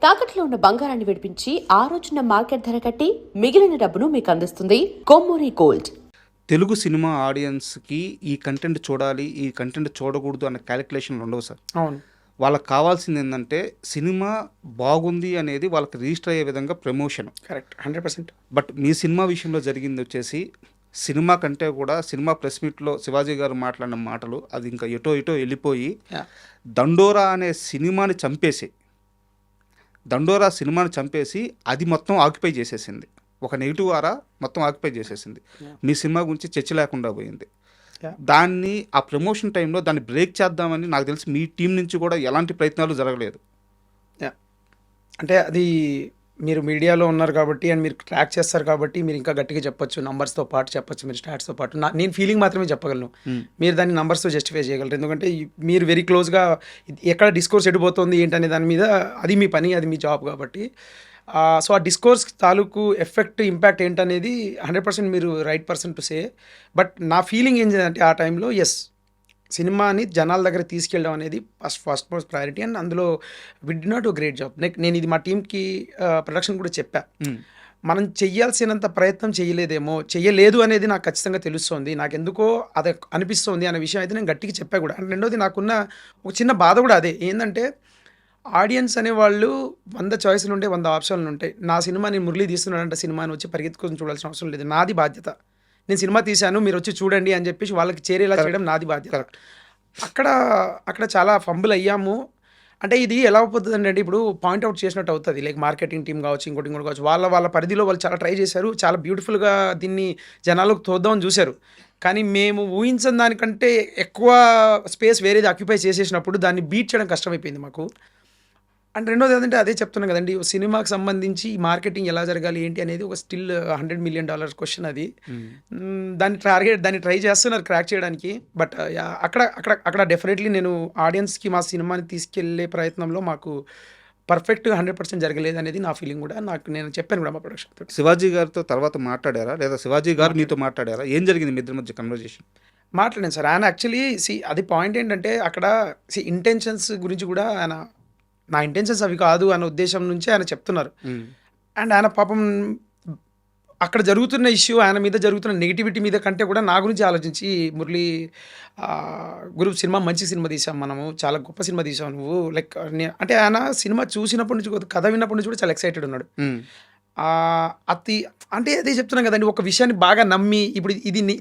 తాకట్లో ఉన్న బంగారాన్ని విడిపించి ఆ రోజున మార్కెట్ ధర కట్టి మిగిలిన డబ్బును మీకు అందిస్తుంది కొమ్మూరి గోల్డ్. తెలుగు సినిమా ఆడియన్స్కి ఈ కంటెంట్ చూడాలి, ఈ కంటెంట్ చూడకూడదు అన్న క్యాలిక్యులేషన్లు ఉండవు సార్. అవును, వాళ్ళకి కావాల్సింది ఏంటంటే సినిమా బాగుంది అనేది వాళ్ళకి రిజిస్టర్ అయ్యే విధంగా promotion. Correct, 100%. But me cinema విషయంలో జరిగింది వచ్చేసి సినిమా కంటే కూడా సినిమా ప్రెస్ మీట్లో శివాజీ గారు మాట్లాడిన మాటలు అది ఇంకా ఎటో వెళ్ళిపోయి దండోరా అనే సినిమాని చంపేసి అది మొత్తం ఆక్యుపై చేసేసింది. ఒక నెగిటివ్ ఆరా మొత్తం ఆక్యుపై చేసేసింది. మీ సినిమా గురించి చర్చ లేకుండా పోయింది. దాన్ని ఆ ప్రమోషన్ టైంలో దాన్ని బ్రేక్ చేద్దామని నాకు తెలిసి మీ టీం నుంచి కూడా ఎలాంటి ప్రయత్నాలు జరగలేదు. అంటే అది మీరు మీడియాలో ఉన్నారు కాబట్టి అండ్ మీరు ట్రాక్ చేస్తారు కాబట్టి మీరు ఇంకా గట్టిగా చెప్పొచ్చు, నంబర్స్తో పాటు చెప్పొచ్చు, మీరు స్టాట్స్తో పాటు. నేను ఫీలింగ్ మాత్రమే చెప్పగలను, మీరు దాన్ని నంబర్స్తో జస్టిఫై చేయగలరు. ఎందుకంటే మీరు వెరీ క్లోజ్గా ఎక్కడ డిస్కోర్స్ ఎడిపోతుంది ఏంటనే దాని మీద అది మీ పని, అది మీ జాబ్ కాబట్టి. సో ఆ డిస్కోర్స్ తాలూకు ఎఫెక్ట్ ఇంపాక్ట్ ఏంటనేది 100% మీరు right person to say. But నా ఫీలింగ్ ఏం చేయాలంటే ఆ టైంలో సినిమాని జనాల దగ్గర తీసుకెళ్ళడం అనేది ఫస్ట్ మోస్ట్ ప్రయారిటీ. అండ్ అందులో we did not do great job. నేను ఇది మా టీంకి ప్రొడక్షన్ కూడా చెప్పా, మనం చెయ్యాల్సినంత ప్రయత్నం చేయలేదు అనేది నాకు ఖచ్చితంగా తెలుస్తుంది. నాకు ఎందుకో అది అనిపిస్తుంది అనే విషయం అయితే నేను గట్టిగా చెప్పా కూడా. అండ్ రెండోది నాకున్న ఒక చిన్న బాధ కూడా అదే, ఏంటంటే ఆడియన్స్ అనేవాళ్ళు 100 చాయిస్లు ఉంటాయి, 100 ఆప్షన్లు ఉంటాయి. నా సినిమా నేను మురళి తీస్తున్నాడంటే సినిమాని వచ్చి పరిగెత్తుకొని చూడాల్సిన అవసరం లేదు, నాది బాధ్యత. నేను సినిమా తీశాను, మీరు వచ్చి చూడండి అని చెప్పేసి వాళ్ళకి చేరేలా చేయడం నాది బాధ్యత. అక్కడ చాలా ఫంబుల్ అయ్యాము. అంటే ఇది ఎలా అవుతుంది అంటే ఇప్పుడు పాయింట్అవుట్ చేసినట్టు అవుతుంది. లైక్ మార్కెటింగ్ టీం కావచ్చు, ఇంకోటి కావచ్చు, వాళ్ళ పరిధిలో వాళ్ళు చాలా ట్రై చేశారు, చాలా బ్యూటిఫుల్గా దీన్ని జనాలకు తోద్దామని చూశారు. కానీ మేము ఊహించిన దానికంటే ఎక్కువ స్పేస్ వేరేది ఆక్యుపై చేసేసినప్పుడు దాన్ని బీట్ చేయడం కష్టమైపోయింది మాకు. అండ్ రెండోది ఏంటంటే అదే చెప్తున్నాను కదండి, సినిమాకి సంబంధించి మార్కెటింగ్ ఎలా జరగాలి ఏంటి అనేది ఒక స్టిల్ $100 million క్వశ్చన్ అది. దాన్ని ట్రై చేస్తున్నారు క్రాక్ చేయడానికి. బట్ అక్కడ డెఫినెట్లీ నేను ఆడియన్స్కి మా సినిమాని తీసుకెళ్లే ప్రయత్నంలో మాకు పర్ఫెక్ట్ 100% జరగలేదు అనేది నా ఫీలింగ్ కూడా. నేను చెప్పాను కూడా మా ప్రొడక్షన్. శివాజీ గారితో తర్వాత మాట్లాడారా, లేదా శివాజీ గారు మీతో మాట్లాడారా? ఏం జరిగింది మీ ఇద్దరి మధ్య కన్వర్జేషన్? మాట్లాడాను సార్. ఆయన యాక్చువల్లీ అది పాయింట్ ఏంటంటే అక్కడ ఇంటెన్షన్స్ గురించి కూడా ఆయన, నా ఇంటెన్షన్స్ అవి కాదు అనే ఉద్దేశం నుంచి ఆయన చెప్తున్నారు. అండ్ ఆయన పాపం అక్కడ జరుగుతున్న ఇష్యూ, ఆయన మీద జరుగుతున్న నెగిటివిటీ మీద కంటే కూడా నా గురించి ఆలోచించి, మురళి గ్రూప్ సినిమా మంచి సినిమా తీసాం, మనము చాలా గొప్ప సినిమా తీసావు నువ్వు, లైక్ అంటే ఆయన సినిమా చూసినప్పటి నుంచి, కథ విన్నప్పటి నుంచి కూడా చాలా ఎక్సైటెడ్ ఉన్నాడు. అంటే అదే చెప్తున్నాం కదండి, ఒక విషయాన్ని బాగా నమ్మి ఇప్పుడు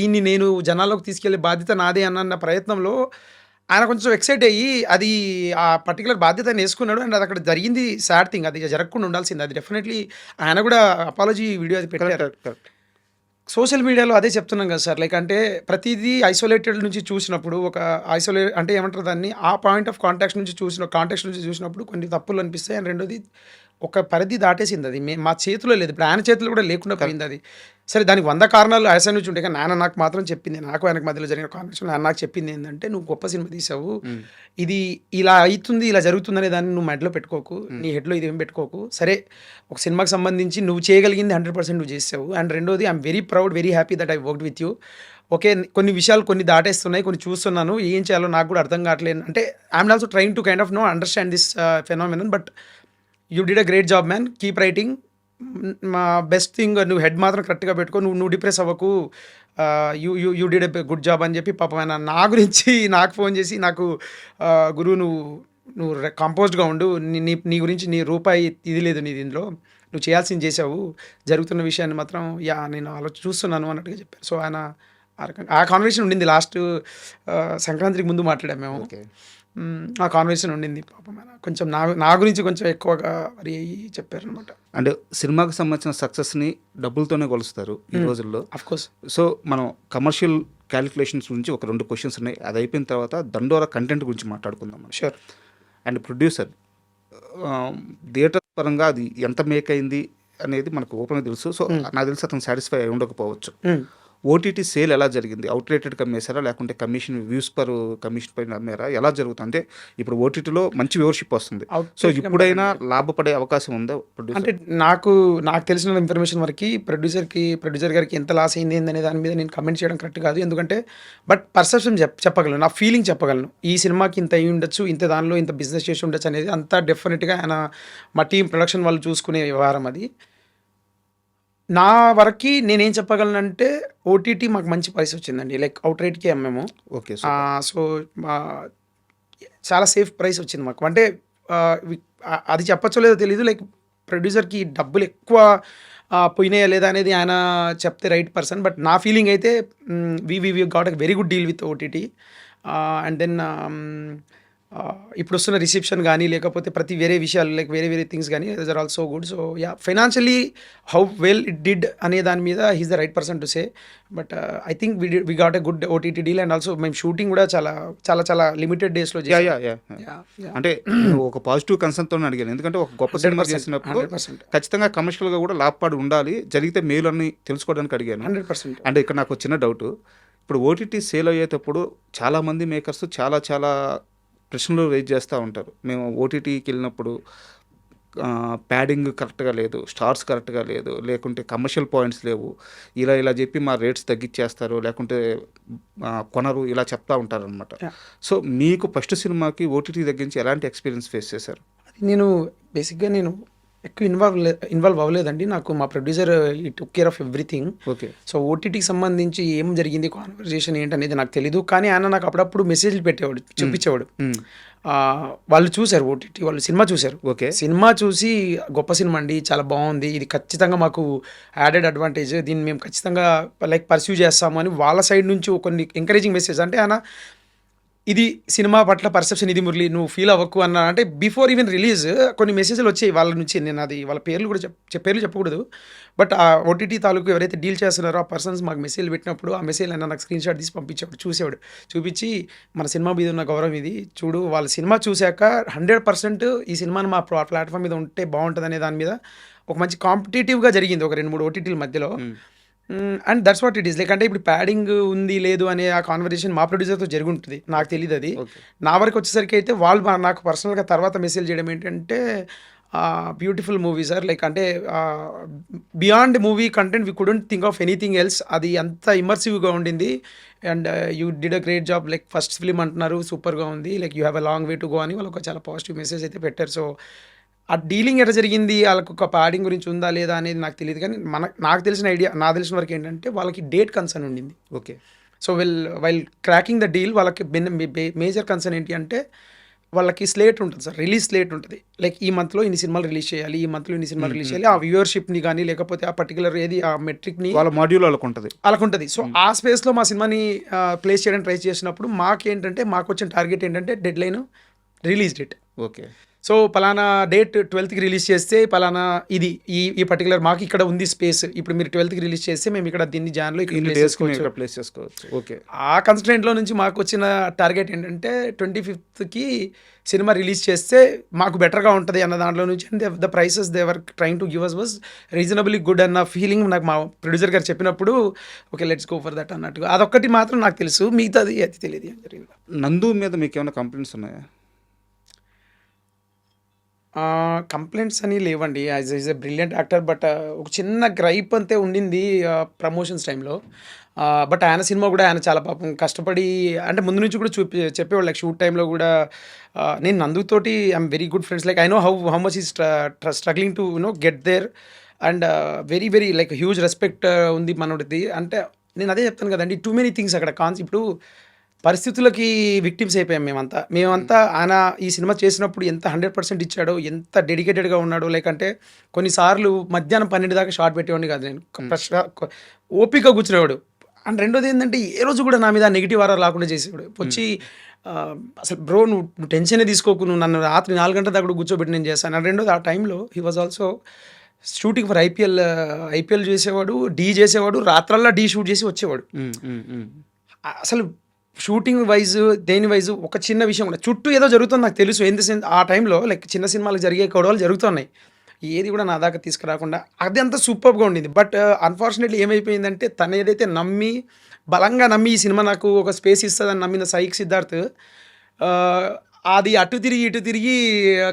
దీన్ని నేను జనాల్లోకి తీసుకెళ్లే బాధ్యత నాదే అన్న ప్రయత్నంలో ఆయన కొంచెం ఎక్సైట్ అయ్యి అది ఆ పర్టికులర్ బాధ్యత వేసుకున్నాడు. అండ్ అది అక్కడ జరిగింది సాడ్ థింగ్, అది జరగకుండా ఉండాల్సింది. అది డెఫినెట్లీ ఆయన కూడా అపాలజీ వీడియో అది పెట్టారు. సోషల్ మీడియాలో అదే చెప్తున్నాం కదా సార్, లైక్ అంటే ప్రతిదీ ఐసోలేటెడ్ నుంచి చూసినప్పుడు, ఒక అంటే ఏమంటారు దాన్ని, ఆ పాయింట్ ఆఫ్ కాంటాక్ట్ నుంచి చూసినప్పుడు కొన్ని తప్పులు అనిపిస్తాయి. అండ్ రెండోది ఒక పరిధి దాటేసింది, అది మా చేతిలో లేదు, ఇప్పుడు ఆయన చేతిలో కూడా లేకుండా పోయింది అది. సరే దానికి 100 కారణాలు ఆయన నుంచి ఉంటాయి, కానీ ఆయన నాకు మాత్రం చెప్పింది, నాకు ఆయనకు మధ్యలో జరిగిన కాన్వర్సేషన్ ఆయన నాకు చెప్పింది ఏంటంటే, నువ్వు గొప్ప సినిమా తీసావు, ఇది ఇలా అవుతుంది, ఇలా జరుగుతుంది అనే దాన్ని నువ్వు మైండ్లో పెట్టుకోకు, నీ హెడ్లో ఇదేం పెట్టుకోకు. సరే ఒక సినిమాకి సంబంధించి నువ్వు చేయగలిగింది 100% నువ్వు చేసావు. అండ్ రెండోది I'm very proud, very happy that I worked with you. Okay, కొన్ని విషయాలు కొన్ని దాటేస్తున్నాయి, కొన్ని చూస్తున్నాను, ఏం చేయాలో నాకు కూడా అర్థం కావట్లేదు. అంటే I'm also trying to kind of understand this phenomenon. But you did a great job man, keep writing. మా బెస్ట్ థింగ్, నువ్వు హెడ్ మాత్రం కరెక్ట్గా పెట్టుకో, నువ్వు డిప్రెస్ అవ్వకు, you did a good job అని చెప్పి పాపం ఆయన నా గురించి నాకు ఫోన్ చేసి, నాకు గురువు నువ్వు కంపోజ్డ్గా ఉండు, నీ గురించి నీ రూపాయి ఇది లేదు నీ దీనిలో, నువ్వు చేయాల్సింది చేసావు, జరుగుతున్న విషయాన్ని మాత్రం నేను చూస్తున్నాను అన్నట్టుగా చెప్పారు. సో ఆయన ఆ కాన్వర్సేషన్ ఉండింది. లాస్ట్ సంక్రాంతికి ముందు మాట్లాడాము మేము. ఆ కాన్వర్సేషన్ ఉండింది. పాపం కొంచెం నా గురించి కొంచెం ఎక్కువగా వరి అయ్యి చెప్పారు అనమాట. అండ్ సినిమాకి సంబంధించిన సక్సెస్ని డబ్బులతోనే కొలుస్తారు ఈ రోజుల్లో. అఫ్కోర్స్. సో మనం కమర్షియల్ క్యాలిక్యులేషన్స్ గురించి ఒక 2 క్వశ్చన్స్ ఉన్నాయి, అది అయిపోయిన తర్వాత దండోరా కంటెంట్ గురించి మాట్లాడుకుందాం. షూర్. అండ్ ప్రొడ్యూసర్ థియేటర్ పరంగా అది ఎంత మేక్ అయింది అనేది మనకు ఓపెన్గా తెలుసు. సో నాకు తెలిసి అతను సాటిస్ఫై అయి ఉండకపోవచ్చు. ఓటీటీ సేల్ ఎలా జరిగింది? అవుట్‌రేటెడ్‌గా అమ్మేసారా? లేకుంటే వ్యూస్ పర్ కమిషన్ పైన అమ్మారా? ఎలా జరుగుతుంది? అంటే ఇప్పుడు ఓటీటీలో మంచి వ్యూవర్‌షిప్ వస్తుంది. సో, అవుట్‌రేట్‌గా ఇప్పుడైనా లాభపడే అవకాశం ఉందా ప్రొడ్యూసర్? అంటే నాకు తెలిసిన ఇన్ఫర్మేషన్ వరకి ప్రొడ్యూసర్ గారికి ఎంత లాస్ అయింది ఏందనే దాని మీద నేను కమెంట్ చేయడం కరెక్ట్ కాదు. ఎందుకంటే బట్ పర్సెప్షన్ చెప్పగలను. నా ఫీలింగ్ చెప్పగలను. ఈ సినిమాకి ఇంత అయ్యి ఉండొచ్చు, ఇంత దానిలో ఇంత బిజినెస్ చేసి ఉండొచ్చు అనేది అంతా డెఫినెట్‌గా మా టీమ్ ప్రొడక్షన్ వాళ్ళు చూసుకునే వ్యవహారం అది. నా వరకి నేనేం చెప్పగలనంటే ఓటీటీ మాకు మంచి ప్రైస్ వచ్చిందండి. లైక్ అవుట్‌రేట్‌కే అమ్మాము. ఓకే. సూపర్. సో, చాలా సేఫ్ ప్రైస్ వచ్చింది మాకు. అంటే అది చెప్పచ్చో లేదో తెలీదు. లైక్ ప్రొడ్యూసర్‌కి డబ్బులు ఎక్కువ పోయినాయా లేదా అనేది ఆయన చెప్తే రైట్ పర్సన్. బట్ నా ఫీలింగ్ అయితే we got a very good deal with OTT. And then ఇప్పుడు వస్తున్న రిసెప్షన్ కానీ లేకపోతే ప్రతి వేరే విషయాలు లైక్ వేరే థింగ్స్ కానీ that are also good. So yeah, financially how well it did అనే దాని మీద he's the right person to say. But I think we got a good OTT deal. And also మేము షూటింగ్ కూడా చాలా limited డేస్లో yeah! అంటే నేను ఒక పాజిటివ్ కన్సర్న్‌తోనే అడిగాను. ఎందుకంటే ఒక గొప్ప సినిమా 100%, చేసినప్పుడు 100%, ఖచ్చితంగా కమర్షియల్‌గా కూడా లాభపడి ఉండాలి. జరిగితే మేలన్నీ తెలుసుకోవడానికి అడిగాను. 100%. అంటే ఇక్కడ నాకు ఒక చిన్న డౌటు. ఇప్పుడు ఓటీటీ సేల్ అయ్యేటప్పుడు చాలామంది మేకర్స్ చాలా ప్రశ్నలు రైజ్ చేస్తూ ఉంటారు. మేము ఓటీటీకి వెళ్ళినప్పుడు ప్యాడింగ్ కరెక్ట్గా లేదు, స్టార్స్ కరెక్ట్గా లేదు, లేకుంటే కమర్షియల్ పాయింట్స్ లేవు, ఇలా చెప్పి మా రేట్స్ తగ్గించేస్తారు, లేకుంటే కొనరు, ఇలా చెప్తా ఉంటారనమాట. Yeah. సో మీకు ఫస్ట్ సినిమాకి ఓటీటీ తగ్గించి ఎలాంటి ఎక్స్పీరియన్స్ ఫేస్ చేశారు? నేను బేసిక్గా ఎక్కువ ఇన్వాల్వ్ అవ్వలేదండి. నాకు మా ప్రొడ్యూసర్ ఈ took care of everything. Okay. So ఓటీటీకి సంబంధించి ఏం జరిగింది, కాన్వర్జేషన్ ఏంటనేది నాకు తెలీదు. కానీ ఆయన నాకు అప్పుడప్పుడు మెసేజ్లు పెట్టేవాడు, చూపించేవాడు. వాళ్ళు చూశారు ఓటీటీ, వాళ్ళు సినిమా చూశారు. ఓకే. సినిమా చూసి గొప్ప సినిమా అండి, చాలా బాగుంది, ఇది ఖచ్చితంగా మాకు యాడెడ్ అడ్వాంటేజ్, దీన్ని మేము ఖచ్చితంగా లైక్ పర్స్యూ చేస్తాము అని వాళ్ళ సైడ్ నుంచి కొన్ని ఎంకరేజింగ్ మెసేజ్. అంటే ఆయన ఇది సినిమా పట్ల పర్సెప్షన్ ఇది మురళి, నువ్వు ఫీల్ అవ్వకు అన్న. అంటే బిఫోర్ ఈవెన్ రిలీజ్ కొన్ని మెసేజ్లు వచ్చాయి వాళ్ళ నుంచి. నేను అది వాళ్ళ పేర్లు కూడా పేర్లు చెప్పకూడదు. బట్ ఆ ఓటీటీ తాలూకు ఎవరైతే డీల్ చేస్తున్నారో ఆ పర్సన్స్ మాకు మెసేజ్లు పెట్టినప్పుడు ఆ మెసేజ్ అయినా నాకు స్క్రీన్ షాట్ తీసి పంపించేవాడు, చూపించి మన సినిమా మీద ఉన్న గౌరవం ఇది చూడు. వాళ్ళ సినిమా చూశాక 100% ఈ సినిమాని మా ప్లాట్ఫామ్ మీద ఉంటే బాగుంటుంది అనే దాని మీద ఒక మంచి కాంపిటేటివ్గా జరిగింది ఒక 2-3 ఓటీటీల మధ్యలో. And that's what it is. Like అంటే ఇప్పుడు ప్యాడింగ్ ఉంది లేదు అనే ఆ కాన్వర్జేషన్ మా ప్రొడ్యూసర్తో జరిగి ఉంటుంది, నాకు తెలియదు అది. నా వరకు వచ్చేసరికి అయితే వాళ్ళు నాకు పర్సనల్గా తర్వాత మెసేజ్ చేయడం ఏంటంటే బ్యూటిఫుల్ మూవీ సార్, లైక్ అంటే beyond movie content we couldn't think of anything else. అది అంత ఇమర్సివ్గా ఉండింది. And you did a great job, like first film అంటున్నారు, సూపర్గా ఉంది, like you have a long way to go అని వాళ్ళు ఒక చాలా పాజిటివ్ మెసేజ్ అయితే పెట్టారు. సో ఆ డీలింగ్ ఎట్లా జరిగింది, వాళ్ళకు ఒక ప్యాడింగ్ గురించి ఉందా లేదా అనేది నాకు తెలియదు. కానీ నాకు తెలిసిన వరకు ఏంటంటే వాళ్ళకి డేట్ కన్సర్న్ ఉండింది. Okay. So while cracking the deal వాళ్ళకి మేజర్ కన్సర్న్ ఏంటి అంటే వాళ్ళకి స్లేట్ ఉంటుంది సార్, రిలీజ్ స్లేట్ ఉంటుంది. లైక్ ఈ మంత్లో ఇన్ని సినిమాలు రిలీజ్ చేయాలి, ఈ మంత్లో ఇన్ని సినిమాలు రిలీజ్ చేయాలి. ఆ వ్యూవర్షిప్ని కానీ లేకపోతే ఆ పర్టికులర్ ఏది ఆ మెట్రిక్ని వాళ్ళ మాడ్యూల్ వాళ్ళకు ఉంటుంది. సో ఆ స్పేస్లో మా సినిమాని ప్లేస్ చేయడానికి ట్రై చేసినప్పుడు మాకు వచ్చిన టార్గెట్ ఏంటంటే dead line release date. Okay. So పలానా డేట్ 12కి రిలీజ్ చేస్తే పలానా ఇది ఈ పర్టికులర్ మాకు ఇక్కడ ఉంది స్పేస్, ఇప్పుడు మీరు 12కి రిలీజ్ చేస్తే మేము ఇక్కడ దీన్ని జాన్లో ఇక్కడ ప్లేస్ చేసుకోవచ్చు. ఓకే. ఆ కన్స్ట్రెంట్లో నుంచి మాకు వచ్చిన టార్గెట్ ఏంటంటే 25కి సినిమా రిలీజ్ చేస్తే మాకు బెటర్గా ఉంటుంది అన్న దాంట్లో నుంచి. The prices they were trying to give us was reasonably good అన్న ఫీలింగ్ నాకు మా ప్రొడ్యూసర్ గారు చెప్పినప్పుడు okay let's go for that అన్నట్టుగా. అదొక్కటి మాత్రం నాకు తెలుసు, మిగతాది అది తెలియదు ఏం జరిగింది. నందు మీద మీకు ఏమైనా కంప్లైంట్స్ ఉన్నాయా? కంప్లైంట్స్ అని లేవండి. Is a brilliant actor. But ఒక చిన్న గ్రైప్ అంతే ఉండింది ప్రమోషన్స్ టైంలో. బట్ ఆయన సినిమా కూడా ఆయన చాలా పాపం కష్టపడి, అంటే ముందు నుంచి కూడా చెప్పేవాళ్ళు. లైక్ షూట్ టైంలో కూడా నేను నందుతోటి I'm very good friends. Like I know how much is struggling to get there. And very like huge respect ఉంది మనోడిది. అంటే నేను అదే చెప్తాను కదండి, టూ మెనీ థింగ్స్ అక్కడ ఇప్పుడు పరిస్థితులకి విక్టిమ్స్ అయిపోయాం మేమంతా. ఆయన ఈ సినిమా చేసినప్పుడు ఎంత 100% ఇచ్చాడో, ఎంత డెడికేటెడ్గా ఉన్నాడో. లైక్ అంటే కొన్నిసార్లు మధ్యాహ్నం 12 దాకా షార్ట్ పెట్టేవాడిని కాదు నేను, ఓపిక కూర్చునేవాడు. అండ్ రెండోది ఏంటంటే ఏ రోజు కూడా నా మీద నెగిటివ్ ఆరా రాకుండా చేసేవాడు. వచ్చి అసలు బ్రో నువ్వు టెన్షనే తీసుకోకు, నువ్వు నన్ను రాత్రి 4 గంటల దాకా కూర్చోబెట్టి నేను చేస్తాను. అండ్ రెండోది ఆ టైంలో he was also shooting for IPL చేసేవాడు, డీ చేసేవాడు, రాత్రల్లా డీ షూట్ చేసి వచ్చేవాడు. అసలు షూటింగ్ వైజ్ దేని వైజ్ ఒక చిన్న విషయం కూడా చుట్టూ ఏదో జరుగుతుంది నాకు తెలుసు. ఆ టైంలో లైక్ చిన్న సినిమాలకు జరిగే గొడవలు జరుగుతున్నాయి. ఏది కూడా నా దాకా తీసుకురాకుండా అది అంతా సూపర్గా ఉండింది. బట్ అన్ఫార్చునేట్లీ ఏమైపోయిందంటే తను ఏదైతే బలంగా నమ్మి ఈ సినిమా నాకు ఒక స్పేస్ ఇస్తుందని నమ్మిన సైక్ సిద్ధార్థ్ అది అటు తిరిగి ఇటు తిరిగి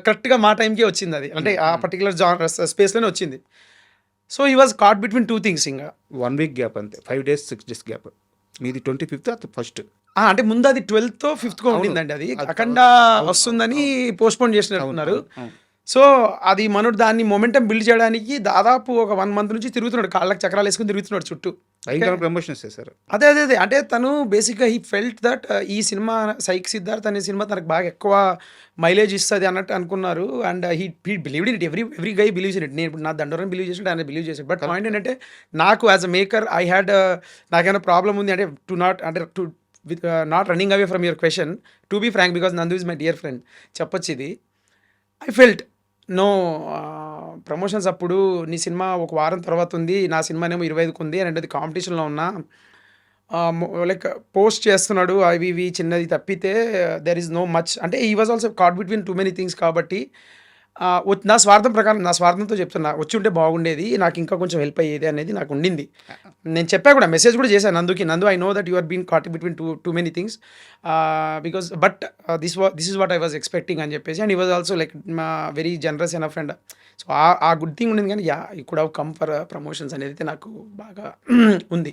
కరెక్ట్గా మా టైంకే వచ్చింది. అది అంటే ఆ పర్టికులర్ స్పేస్లోనే వచ్చింది. సో ఈ వాజ్ కాట్ బిట్వీన్ 2 థింగ్స్. ఇంకా 1 వీక్ గ్యాప్ అంతే, 5 days 6 days గ్యాప్. మీది 25th అది ఫస్ట్. అంటే ముందు అది 12th 5th ఉండిందండి. అది అఖండ వస్తుందని పోస్ట్పోన్ చేసినట్టున్నారు. సో అది మనోడు దాన్ని మొమెంటం బిల్డ్ చేయడానికి దాదాపు ఒక 1 month నుంచి తిరుగుతున్నాడు, కాళ్ళకి చక్రాలు వేసుకుని తిరుగుతున్నాడు చుట్టూ. భయంకర ప్రమోషన్స్ చేశారు. అదే అంటే తను బేసిక్గా హీ ఫెల్ట్ దట్ ఈ సినిమా సైక్ సిద్ధార్థ్ అనే సినిమా తనకు బాగా ఎక్కువ మైలేజ్ ఇస్తుంది అన్నట్టు అనుకున్నారు. And he believed in it. Every guy believes in it. నేను ఇప్పుడు నా దండోరం బిలీవ్ చేసి ఆయన బిలీవ్ చేశాడు. బట్ పాయింట్ ఏంటంటే నాకు as a maker I had నాకేమైనా ప్రాబ్లం ఉంది అంటే to not running away from your question, to be frank, because Nandu is my dear friend, చెప్పొచ్చు ఇది. ఐ ఫెల్ట్ నో ప్రమోషన్స్ అప్పుడు నీ సినిమా ఒక వారం తర్వాత ఉంది, నా సినిమానేమో 25కి ఉంది, రెండోది కాంపిటీషన్లో ఉన్నా, లైక్ పోస్ట్ చేస్తున్నాడు అవి ఇవి చిన్నది తప్పితే దెర్ ఈజ్ నో మచ్. అంటే he was also caught between too many things. కాబట్టి నా స్వార్థం ప్రకారం, నా స్వార్థంతో చెప్తున్నా, వచ్చి ఉంటే బాగుండేది, నాకు ఇంకా కొంచెం హెల్ప్ అయ్యేది అనేది నాకు ఉండింది. నేను చెప్పా కూడా, మెసేజ్ కూడా చేశాను Nandu, I know that you are been caught between too many things because but this is what I was expecting అని చెప్పేసి. And he was also like very generous enough. And so a good thing ఉండింది. కానీ you could have come for promotions అనేది అయితే నాకు బాగా ఉంది.